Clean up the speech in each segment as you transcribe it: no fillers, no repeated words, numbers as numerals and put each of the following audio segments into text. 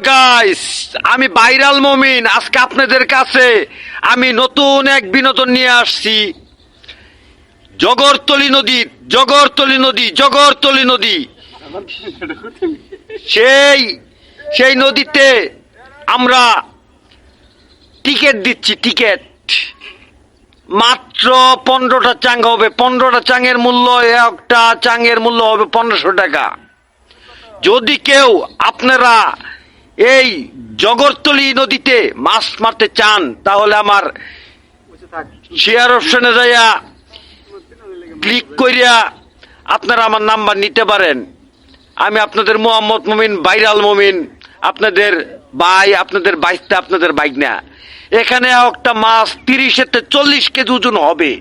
Guys, আমি viral মমিন। আজকে আপনাদের কাছে আমি নতুন এক বিনোদন নিয়ে আসছি। জগরতলি নদী, জগরতলি নদী, জগরতলি নদী। সেই সেই নদীতে আমরা টিকিট দিচ্ছি, টিকিট মাত্র 15টা চাং হবে। 15টা চাঙের মূল্য, একটা চাঙের মূল্য হবে 1500 টাকা। যদি কেউ আপনারা এই জগরতলি নদীতে মাছ মারতে চান তাহলে আমার শেয়ার অপশনে যাইয়া ক্লিক করিয়া আপনারা আমার নাম্বার নিতে পারেন। আমি আপনাদের মোহাম্মদ মমিন, ভাইরাল মমিন, আপনাদের ভাই, আপনাদের বাইকটা, আপনাদের বাইক না। এখানে একটা মাছ 30 থেকে 40 কেজি ওজন হবে।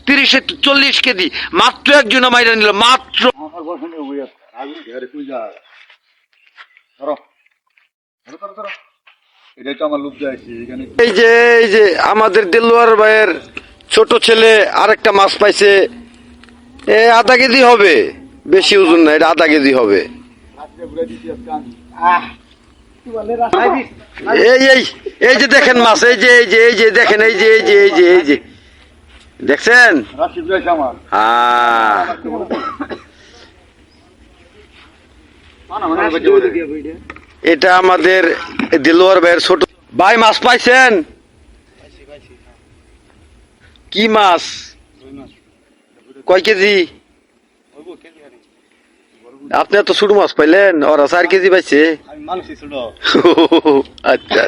30 থেকে 40 কেজি মাত্র একজন মাইরা নিল, মাত্র। এই যে আমাদের দেলোয়ার ভাইয়ের ছোট ছেলে আরেকটা মাছ পাইছে। আধা কেজি হবে, বেশি ওজন না, এটা আধা কেজি হবে। এই যে দেখেন মাছ, এই যে দেখেন, এই যে দেখছেন। এটা আমাদের দেলোয়ার ভাইয়ের ছোট ভাই। মাছ পাইছেন? কি মাছ? কয় কেজি? আপনি এত ছোট মাছ পাইলেন? ওরা 4 কেজি পাইছে। আচ্ছা।